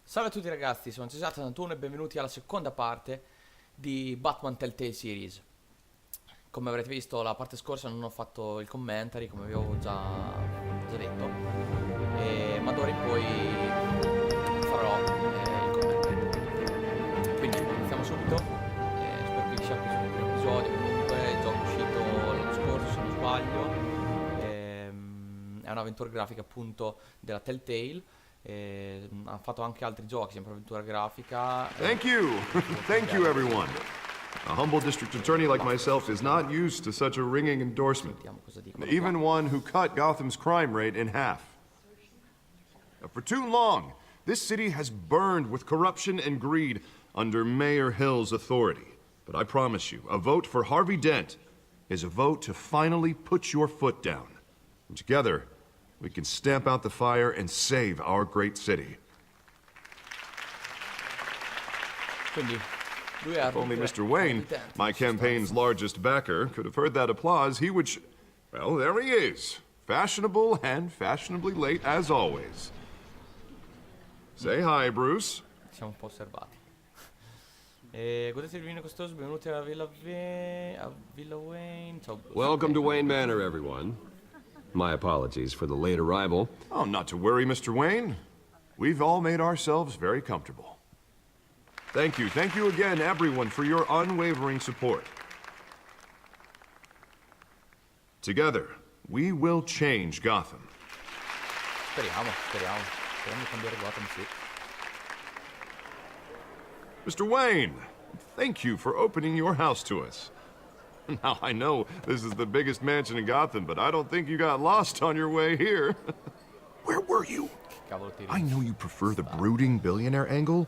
Salve a tutti ragazzi, sono ZACK e benvenuti alla seconda parte di Batman Telltale Series. Come avrete visto la parte scorsa non ho fatto il commentary, come vi avevo già detto, ma d'ora in poi farò il commentary. Quindi iniziamo subito, spero che vi sia piaciuto il primo episodio. Comunque il gioco è uscito l'anno scorso se non sbaglio, è un'avventura grafica appunto della Telltale. Ha fatto anche altri giochi, sempre avventura grafica. Thank you. Thank you, everyone. A humble district attorney like myself is not used to such a ringing endorsement. Even one who cut Gotham's crime rate in half. For too long, this city has burned with corruption and greed under Mayor Hill's authority. But I promise you, a vote for Harvey Dent is a vote to finally put your foot down. And together, we can stamp out the fire and save our great city. If only Mr. Wayne, my campaign's largest backer, could have heard that applause, he would well, there he is. Fashionable and fashionably late as always. Say hi, Bruce. Siamo un po' osservati. Godete il vino costoso, benvenuti alla Villa Wayne. Ciao Bruce. Welcome to Wayne Manor, everyone. My apologies for the late arrival. Oh, not to worry, Mr. Wayne. We've all made ourselves very comfortable. Thank you again, everyone, for your unwavering support. Together, we will change Gotham. Speriamo di cambiare Gotham, sì. Mr. Wayne, thank you for opening your house to us. Now, I know this is the biggest mansion in Gotham, but I don't think you got lost on your way here. Where were you? I know you prefer the brooding billionaire angle,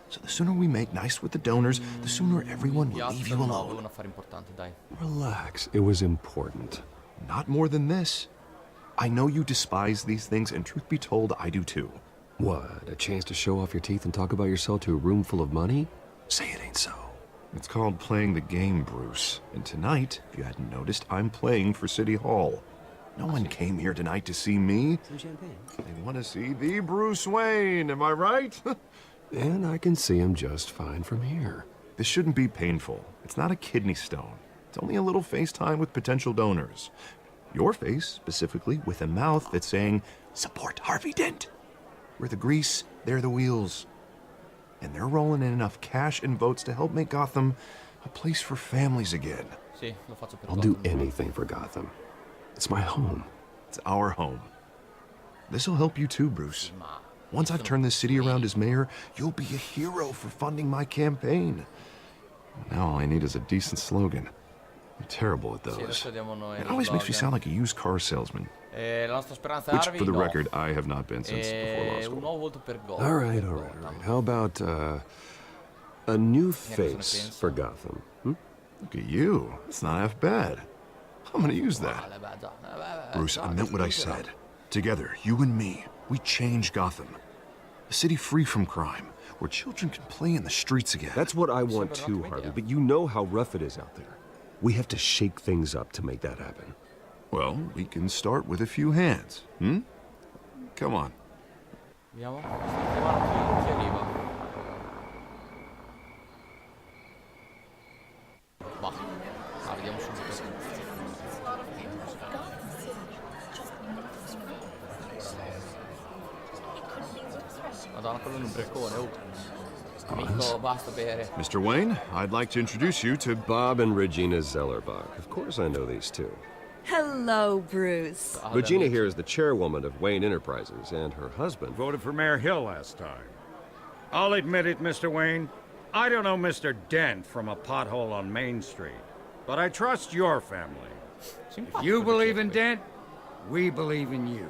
so the sooner we make nice with the donors, the sooner everyone will leave you alone. Relax, it was important. Not more than this. I know you despise these things, and truth be told, I do too. What, a chance to show off your teeth and talk about yourself to a room full of money? Say it ain't so. It's called playing the game, Bruce. And tonight, if you hadn't noticed, I'm playing for City Hall. No one came here tonight to see me. Some champagne. They want to see the Bruce Wayne, am I right? And I can see him just fine from here. This shouldn't be painful. It's not a kidney stone. It's only a little FaceTime with potential donors. Your face, specifically, with a mouth that's saying, support Harvey Dent. We're the grease, they're the wheels. And they're rolling in enough cash and votes to help make Gotham a place for families again. I'll do anything for Gotham. It's my home. It's our home. This'll help you too, Bruce. Once I've turned this city around as mayor, you'll be a hero for funding my campaign. Now all I need is a decent slogan. I'm terrible at those. It always makes me sound like a used car salesman. La nostra speranza Which, Harvey, for the no. record, I have not been since before law Un school. nuovo volto per Gotham. All right. How about, a new face for Gotham? Look at you. It's not half bad. I'm gonna use that. Bruce, I meant what I said. Together, you and me, we change Gotham. A city free from crime, where children can play in the streets again. That's what I want too, Harvey, but you know how rough it is out there. We have to shake things up to make that happen. Well, we can start with a few hands, hmm? Come on. Vediamo. Chi arriva? Vediamo subito. Madonna, quello è un breccone, oh. Amico, basta bere. Mr. Wayne, I'd like to introduce you to Bob and Regina Zellerbach. Of course I know these two. Hello, Bruce. Regina here is the chairwoman of Wayne Enterprises, and her husband Voted for Mayor Hill last time. I'll admit it, Mr. Wayne. I don't know Mr. Dent from a pothole on Main Street, but I trust your family. If you believe in Dent, we believe in you.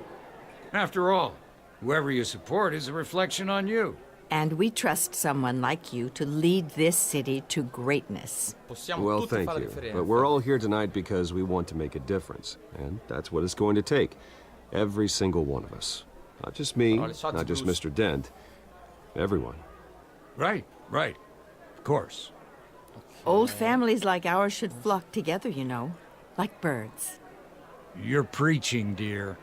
After all, whoever you support is a reflection on you. And we trust someone like you to lead this city to greatness. Well, thank you. But we're all here tonight because we want to make a difference. And that's what it's going to take. Every single one of us. Not just me, not just Mr. Dent. Everyone. Right. Of course. Old families like ours should flock together, you know, like birds. You're preaching, dear.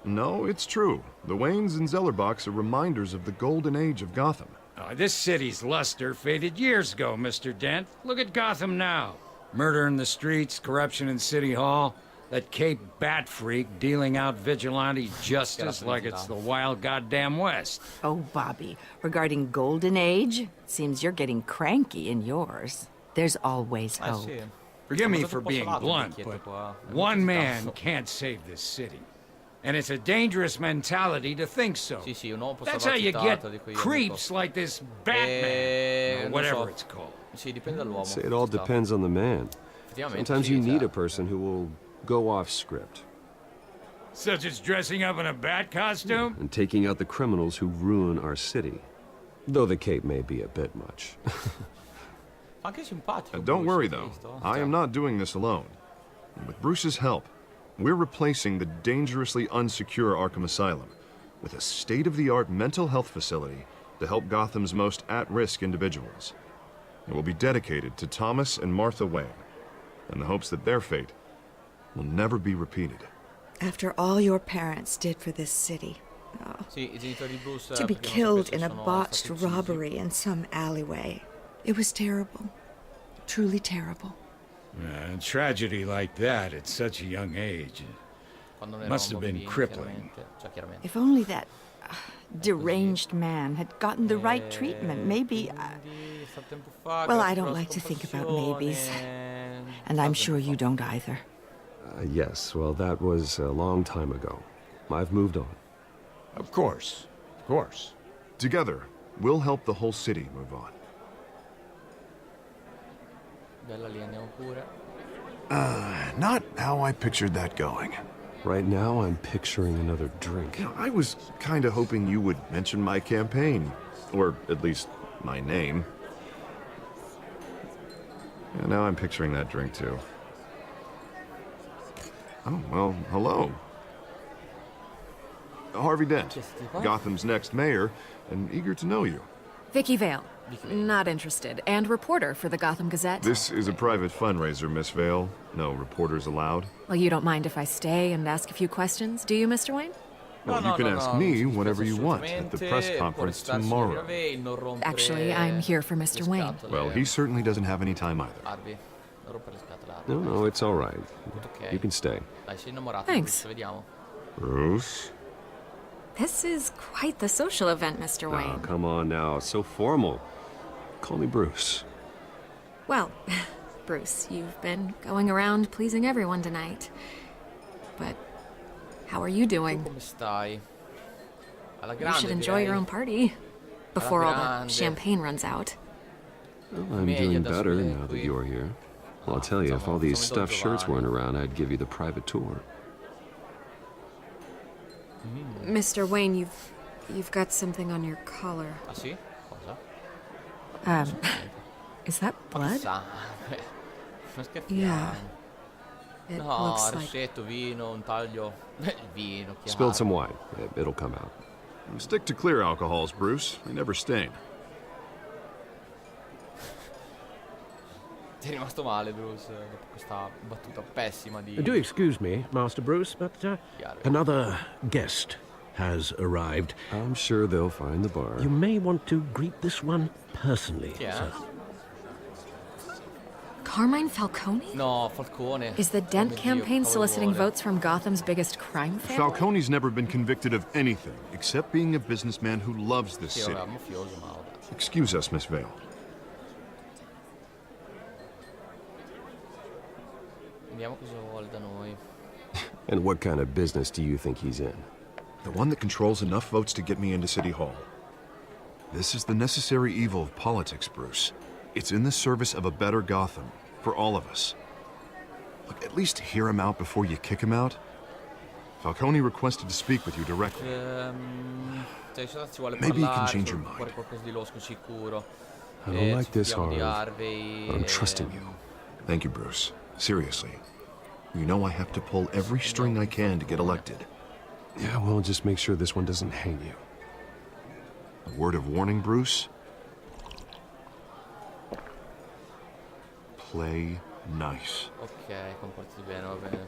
No, it's true. The Waynes and Zellerbachs are reminders of the golden age of Gotham. This city's luster faded years ago, Mr. Dent. Look at Gotham now. Murder in the streets, corruption in City Hall, that Cape Bat freak dealing out vigilante justice like it's the wild goddamn West. Oh, Bobby, regarding Golden Age, seems you're getting cranky in yours. There's always hope. Forgive me for being blunt, but one man can't save this city. And it's a dangerous mentality to think so. That's how you get creeps like this Batman, or whatever it's called. Say it all depends on the man. Sometimes you need a person who will go off script. Such as dressing up in a bat costume? And taking out the criminals who ruin our city. Though the cape may be a bit much. Don't worry, though. I am not doing this alone. With Bruce's help, we're replacing the dangerously unsecure Arkham Asylum with a state-of-the-art mental health facility to help Gotham's most at-risk individuals. It will be dedicated to Thomas and Martha Wayne, in the hopes that their fate will never be repeated. After all your parents did for this city, to be killed in a botched robbery in some alleyway, it was terrible. Truly terrible. A tragedy like that at such a young age must have been crippling. If only that deranged man had gotten the right treatment, maybe... well, I don't like to think about maybes. And I'm sure you don't either. Yes, well, that was a long time ago. I've moved on. Of course. Of course. Together, we'll help the whole city move on. Not how I pictured that going. Right now, I'm picturing another drink. I was kind of hoping you would mention my campaign. Or at least, my name. Yeah, now I'm picturing that drink, too. Oh, well, hello. Harvey Dent, Gotham's next mayor, and eager to know you. Vicky Vale. Not interested. And reporter for the Gotham Gazette. This is a private fundraiser, Miss Vale. No reporters allowed. Well, you don't mind if I stay and ask a few questions, do you, Mr. Wayne? Well, you can ask me whatever you want at the press conference tomorrow. Actually, I'm here for Mr. Wayne. Well, he certainly doesn't have any time either. No, it's all right. You can stay. Thanks. Bruce? This is quite the social event, Mr. Wayne. Oh, come on now. It's so formal. Call me Bruce. Well, Bruce, you've been going around pleasing everyone tonight. But how are you doing? You should enjoy your own party before all the champagne runs out. Well, I'm doing better now that you're here. Well, I'll tell you, if all these stuffed shirts weren't around, I'd give you the private tour. Mr. Wayne, you've got something on your collar. Is that blood? Yeah. It looks like... Spilled some wine. It'll come out. Stick to clear alcohols, Bruce. They never stain. Ti è rimasto male, Bruce, dopo questa battuta pessima di... Do excuse me, Master Bruce, but another guest has arrived. I'm sure they'll find the bar. You may want to greet this one personally, sir. Carmine Falcone? No, Falcone. Is the Dent campaign soliciting votes from Gotham's biggest crime family? Falcone's never been convicted of anything except being a businessman who loves this city. Excuse us, Miss Vale. Vediamo cosa vuole da noi. And what kind of business do you think he's in? The one that controls enough votes to get me into City Hall. This is the necessary evil of politics, Bruce. It's in the service of a better Gotham, for all of us. Look, at least hear him out before you kick him out. Falcone requested to speak with you directly. Maybe you can change your mind. I don't like this, Harv. I'm trusting you. Thank you, Bruce. Seriously. You know I have to pull every string I can to get elected. Yeah, well, just make sure this one doesn't hang you. A word of warning, Bruce? Play nice. Ok, comportati bene, va bene.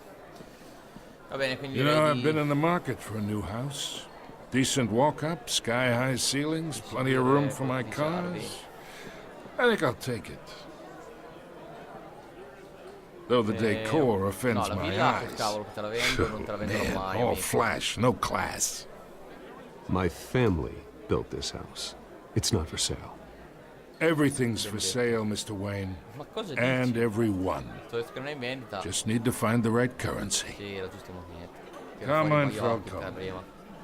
Va bene, quindi You know, I've been in the market for a new house. Decent walk-up, sky-high ceilings, plenty of room for my cars. I think I'll take it. Though the decor offends my eyes. All flash, no class. My family built this house. It's not for sale. Everything's for sale, Mr. Wayne. And everyone. Just need to find the right currency. Come on, Falcone.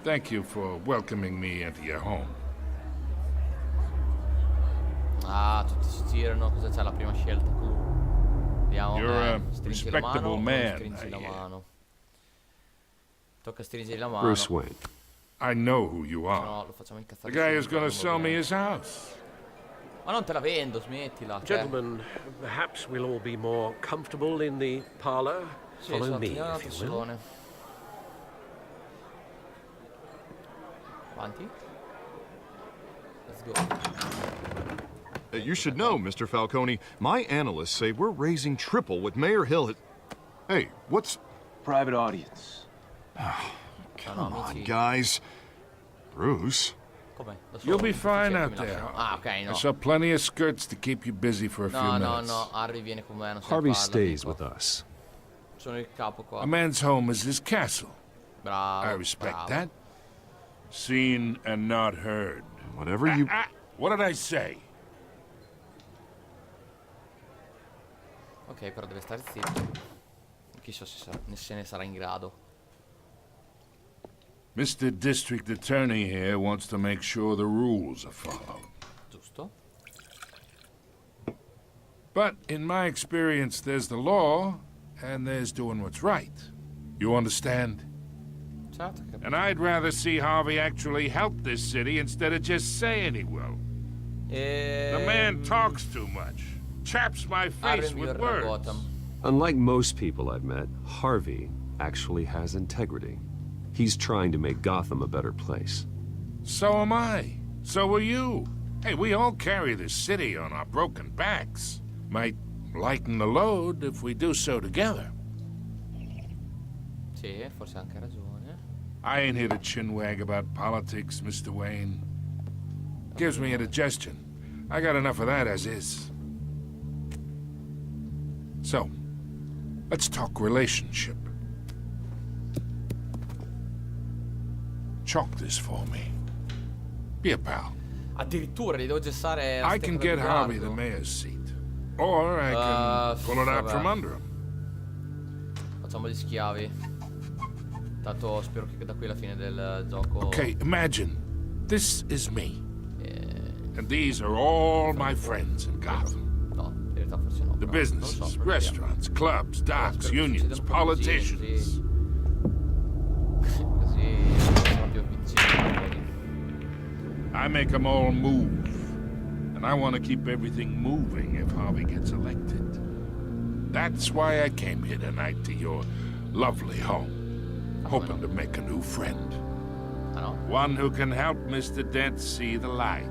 Thank you for welcoming me into your home. Ah, tutti si girano, cosa c'è la prima scelta? Vediamo, You're a stringi la respectable mano, man, stringi la mano. Tocca stringere la mano. Bruce Wayne. I know who you are. No, lo facciamo incazzare. The guy who's subito, gonna sell me his house. Ma non te la vendo, smettila. Gentlemen, perhaps we'll all be more comfortable in the parlor. Sì, Follow me, esatto, if you will. Avanti. Let's go. You should know, Mr. Falcone, my analysts say we're raising triple what Mayor Hill had... Hey, what's... Private audience. Come on, guys. Bruce? You'll be fine out there. Ah, ok, no. I saw plenty of skirts to keep you busy for a few minutes. No, Harvey viene con me, non se ne Harvey parla, stays tipo. with us. Sono il capo qua. A man's home is his castle. Bravo, I respect bravo. that. Seen and not heard. Whatever you... What did I say? Ok, però deve stare zitto. Chissà se ne sarà in grado. Mr. District Attorney here wants to make sure the rules are followed. Giusto? But in my experience, there's the law, and there's doing what's right. You understand? Certo che... And I'd rather see Harvey actually help this city instead of just saying he will. The man talks too much. Chaps my face with words. Unlike most people I've met, Harvey actually has integrity. He's trying to make Gotham a better place. So am I. So are you. Hey, we all carry this city on our broken backs. Might lighten the load if we do so together. Sì, forse ha anche ragione. I ain't here to chinwag about politics, Mr. Wayne. Gives me indigestion. I got enough of that as is. So, let's talk relationship. Chalk this for me. Be a pal. Addirittura li devo gestare la I can get Harvey the mayor's seat. Or I can pull it out from under him. Facciamo gli schiavi. Tanto spero che da qui alla fine del gioco... Okay, imagine. This is me. And these are all my friends in Gotham. No, in realtà forse no. The businesses, restaurants, clubs, docks, unions, politicians. I make them all move. And I want to keep everything moving if Harvey gets elected. That's why I came here tonight to your lovely home, hoping to make a new friend. One who can help Mr. Dent see the light.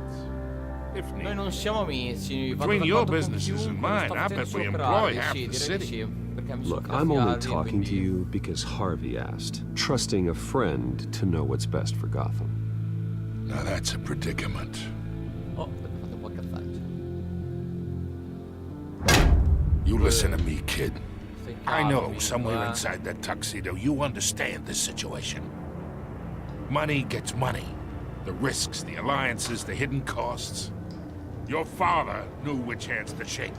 If Noi needed. non siamo amici. Between your businesses and mine, I bet we employ half the city. Look, I'm only talking to you because Harvey asked, trusting a friend to know what's best for Gotham. Now that's a predicament. Oh, fate un po' cazzare. You listen to me, kid. I know somewhere inside that tuxedo you understand this situation. Money gets money. The risks, the alliances, the hidden costs. Your father knew which hands to shake.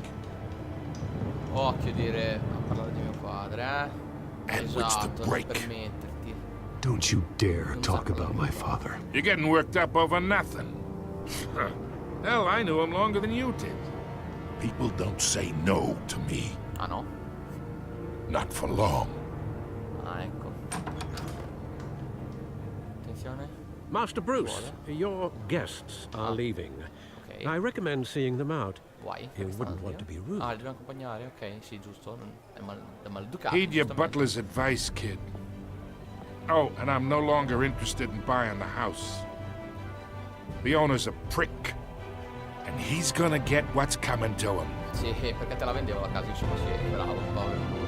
Occhio dire a parlare di mio padre, eh? And which to break. Permetterti. Don't you dare talk about my father. You're getting worked up over nothing. Hell, I knew him longer than you did. People don't say no to me. Ah no? Not for long. Ah, ecco. Attenzione. Master Bruce, your guests are leaving. Ok. I recommend seeing them out. Why? You wouldn't want to be rude. Ah, li devo accompagnare? Ok, sì, giusto. È maleducato. Heed your giustamente. butler's advice, kid. Oh, and I'm no longer interested in buying the house. The owner's a prick. And he's gonna get what's coming to him. Sì, perché te la vendevo la casa, insomma, sì, bravo, Paolo.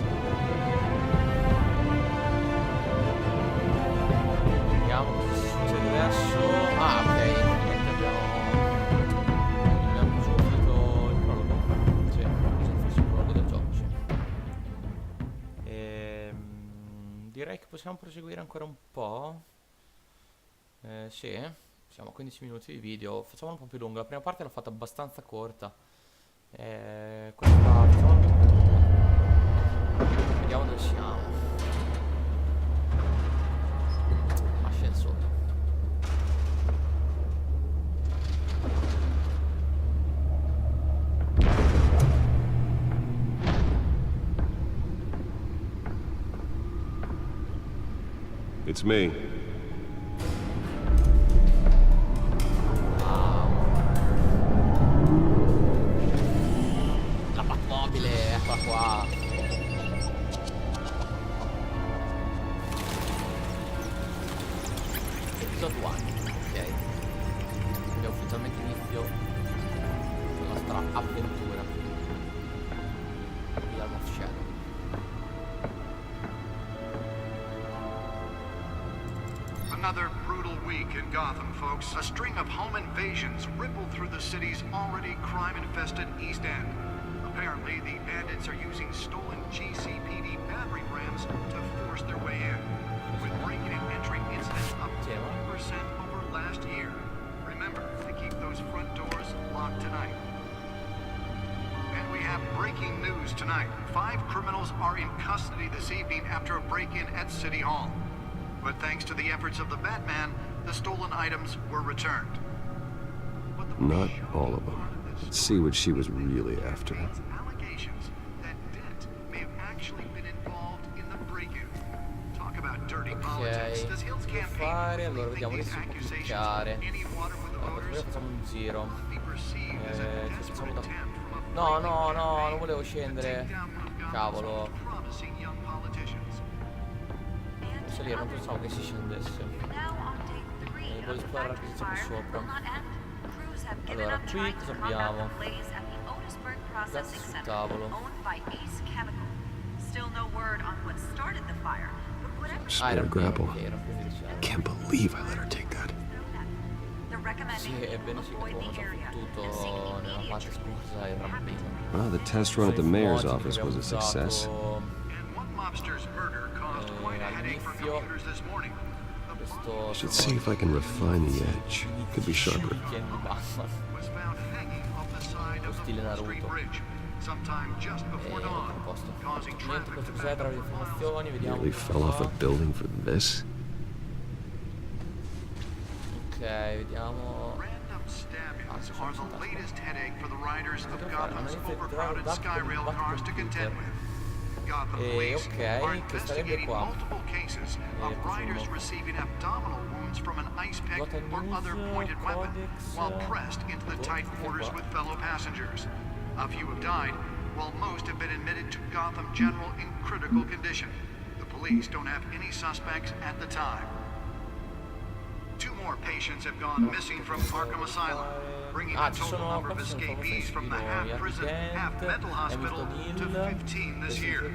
Vediamo cosa succede adesso. Ah, ok. Abbiamo subito il prologo. Sì, forse il prologo del gioco, sì. Direi che possiamo proseguire ancora un po'. Sì, siamo a 15 minuti di video. Facciamo un po' più lungo. La prima parte l'ho fatta abbastanza corta. Questa facciamo un po' più lunga. Vediamo dove siamo. Ascensore. It's me. La Batmobile, eccola qua. Episodio 1, ok. Quindi ufficialmente inizio la nostra avventura. Realm of Shadow. Another brutal week in Gotham, folks. A string of home invasions rippled through the city's already crime-infested East End. Apparently, the bandits are using stolen GCPD battering rams to force their way in, with breaking and entering incidents up 20% over last year. Remember to keep those front doors locked tonight. And we have breaking news tonight. 5 criminals are in custody this evening after a break-in at City Hall. But thanks to the efforts of the Batman, the stolen items were returned. Not all of them. Let's see what she was really after. Allegations that Dent may have actually been involved in the break-in. Talk about dirty politics. Does Hill's campaign allora vediamo di semplificare. Allora, facciamo un giro. Facciamo da... No, non volevo scendere. Cavolo. Salire, non pensavo che si scendesse. Voglio esplorare che c'è qui sopra. Allora, qui cosa abbiamo? Gas sul tavolo. Spare grapple. Can't believe I let her take that. Sì, ebbene sì, che come ci ha fottuto nella parte scorsa il rampino. Well, the test run at the mayor's office was a success. All'inizio questo Should see if I can refine the edge. Could be sharper. Lo stile Naruto. A posto. Niente, questo cos'è tra le informazioni, vediamo. Really fell off a building for this. Ok, vediamo. Are the latest headache for the riders of Gotham's overcrowded Skyrail cars to contend with. Gotham police are investigating multiple cases of riders receiving abdominal wounds from an ice pick or other pointed weapon while pressed into the tight quarters with fellow passengers. A few have died, while most have been admitted to Gotham General in critical condition. The police don't have any suspects at the time. 2 more patients have gone missing from Arkham Asylum, bringing the total number of escapees from the half-prison, half-mental hospital to 15 this year.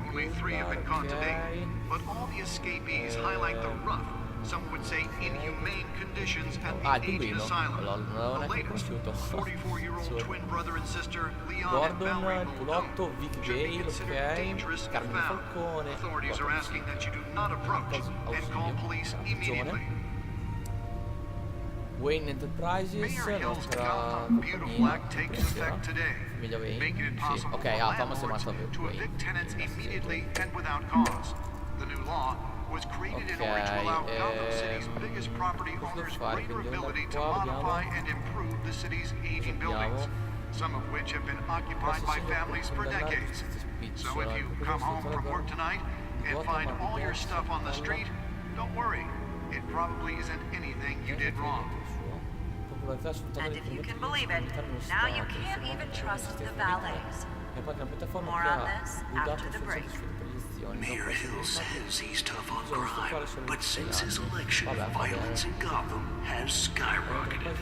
Only 3 have been caught today, but all the escapees highlight the rough, some would say inhumane conditions at the aged asylum. The latest, 44-year-old twin brother and sister, Leon and Valerie Muldoon, should be considered dangerous if found. Authorities are asking that you do not approach and call police immediately. Wayne Enterprises, nostra compagnia, famiglia Wayne, sì, ok, Thomas è morto per Wayne. The new law was created in order to allow Gotham City's biggest property owners greater ability to modify and improve the city's aging buildings, some of which have been occupied by families for decades. So if you come home from work tonight and find all your stuff on the street, don't worry. It probably isn't anything you did wrong. And if you can believe it, now you can't even trust the valets. More on this after the break. Mayor Hill says he's tough on crime, but since his election, violence in Gotham has skyrocketed.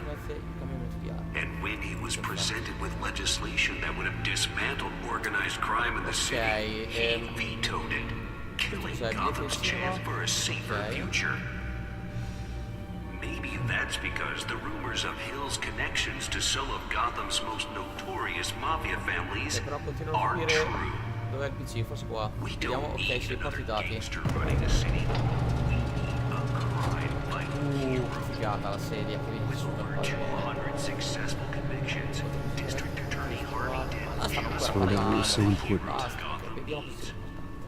And when he was presented with legislation that would have dismantled organized crime in the city, he vetoed it, killing Gotham's chance for a safer future. maybe that's because the rumors of Hill's connections to some of Gotham's most notorious mafia families are true. Dov'è il PC? Forse qua. Vediamo, ok, sì, porti i dati. Figata la serie che viene su da That's why that was so important.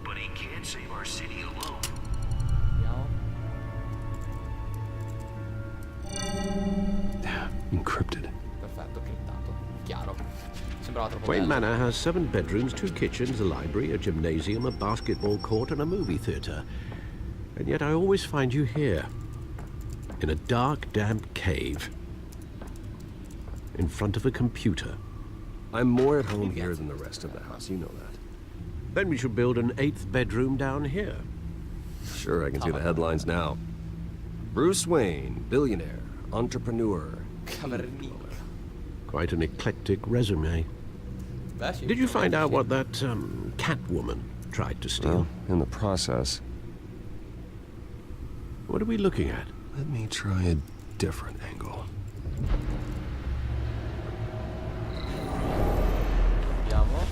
But he can't save our city alone. Encrypted. Perfetto, criptato. Chiaro. Sembrava troppo Wayne bello. Manor has 7 bedrooms, 2 kitchens, a library, a gymnasium, a basketball court, and a movie theatre. And yet I always find you here, in a dark, damp cave, in front of a computer. I'm more at home here than the rest of the house, you know that. Then we should build an 8th bedroom down here. Sure, I can see the headlines now. Bruce Wayne, billionaire, entrepreneur. Quite an eclectic resume. Did you find out what that Catwoman tried to steal? Well, in the process. What are we looking at? Let me try a different angle. Vediamo.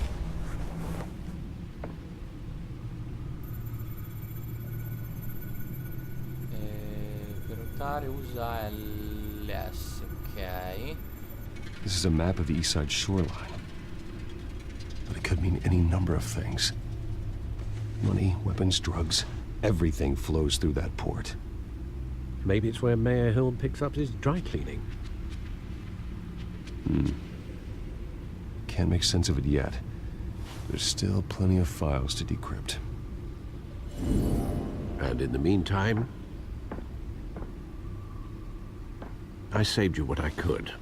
Per ruotare usa LS, ok. This is a map of the East Side shoreline. But it could mean any number of things. Money, weapons, drugs, everything flows through that port. Maybe it's where Mayor Hill picks up his dry cleaning. Can't make sense of it yet. There's still plenty of files to decrypt. And in the meantime, I saved you what I could.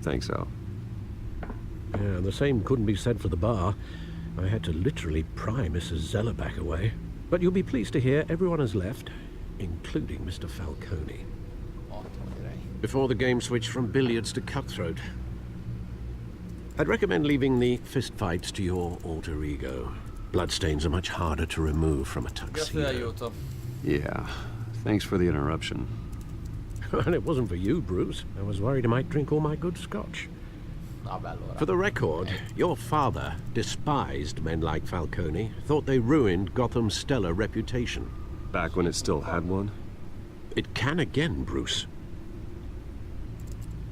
Thanks, Al. Yeah, the same couldn't be said for the bar. I had to literally pry Mrs. Zeller back away. But you'll be pleased to hear everyone has left, including Mr. Falcone. Before the game switched from billiards to cutthroat. I'd recommend leaving the fistfights to your alter ego. Bloodstains are much harder to remove from a tuxedo. Yeah, thanks for the interruption. Well, it wasn't for you, Bruce. I was worried I might drink all my good scotch. For the record, your father despised men like Falcone, thought they ruined Gotham's stellar reputation. Back when it still had one? It can again, Bruce.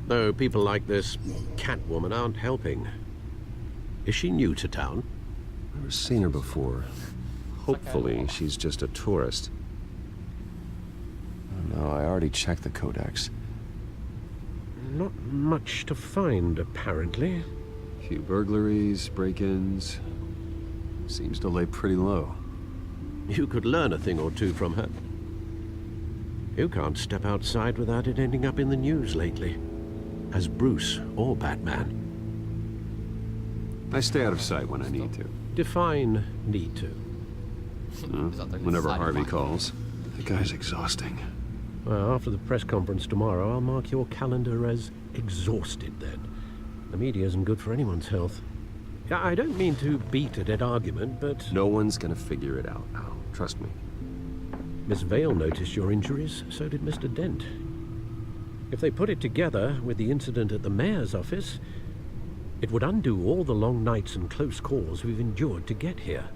Though people like this Catwoman aren't helping. Is she new to town? Never seen her before. Hopefully, she's just a tourist. No, I already checked the codex. Not much to find, apparently. Few burglaries, break-ins. Seems to lay pretty low. You could learn a thing or two from her. You can't step outside without it ending up in the news lately. As Bruce or Batman. I stay out of sight when I need to. Define need to. Whenever Harvey calls. The guy's exhausting. Well, after the press conference tomorrow, I'll mark your calendar as exhausted then. The media isn't good for anyone's health. I don't mean to beat a dead argument, but... No one's gonna figure it out, Al. Trust me. Miss Vale noticed your injuries, so did Mr. Dent. If they put it together with the incident at the mayor's office, it would undo all the long nights and close calls we've endured to get here.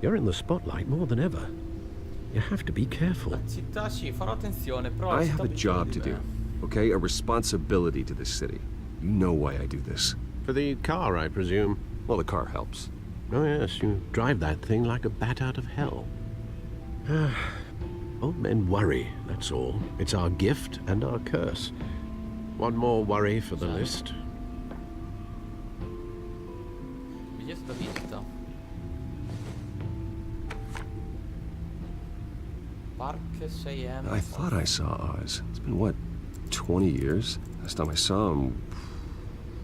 You're in the spotlight more than ever. You have to be careful. I have a job to do, okay? A responsibility to this city. You know why I do this. For the car, I presume? Well, the car helps. Oh, yes, you drive that thing like a bat out of hell. Old men worry, that's all. It's our gift and our curse. One more worry for the list. I thought I saw Oz. It's been, what, 20 years? Last time I saw him,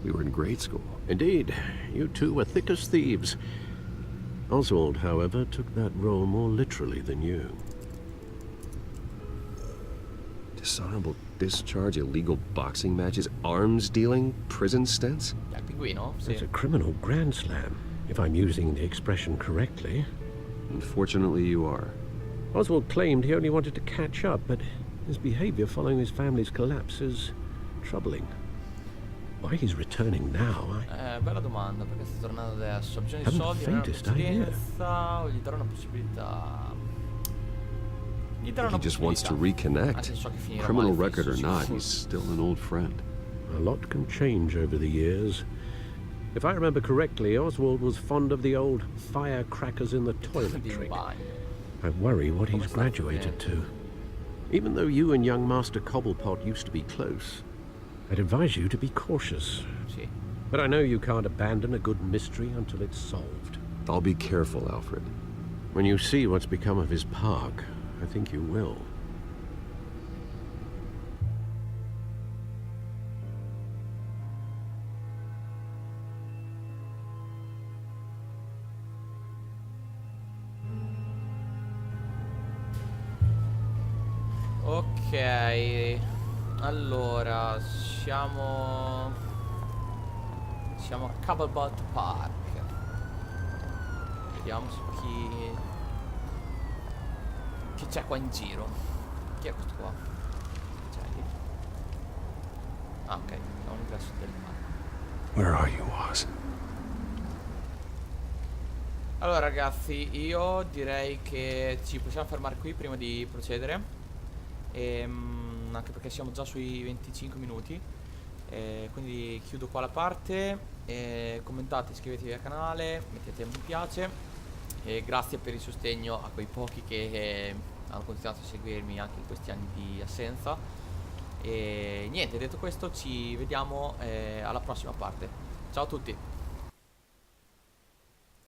we were in grade school. Indeed. You two were thick as thieves. Oswald, however, took that role more literally than you. Dishonorable discharge, illegal boxing matches, arms dealing, prison stints? It's a criminal grand slam, if I'm using the expression correctly. Unfortunately, you are. Oswald claimed he only wanted to catch up, but His behavior following his family's collapse is troubling. Why he's returning now, bella domanda, perché sta tornando adesso. Ha bisogno di soldi, non è un'esperienza, o gli darò una possibilità. He just wants to reconnect. Criminal record or not, he's still an old friend. A lot can change over the years. If I remember correctly, Oswald was fond of the old firecrackers in the toilet trick. I worry what he's graduated to. Even though you and young Master Cobblepot used to be close, I'd advise you to be cautious. But I know you can't abandon a good mystery until it's solved. I'll be careful, Alfred. When you see what's become of his park, I think you will. Ok, allora siamo a Cobblepot Park. Vediamo chi c'è qua in giro. Chi è questo qua? C'è lì. Ah, ok, è un ingresso del parco. Where are you, Oz? Allora ragazzi, io direi che ci possiamo fermare qui prima di procedere. Anche perché siamo già sui 25 minuti, quindi chiudo qua la parte. Commentate, iscrivetevi al canale, mettete un mi piace e grazie per il sostegno a quei pochi che hanno continuato a seguirmi anche in questi anni di assenza. E niente, detto questo, ci vediamo alla prossima parte. Ciao a tutti.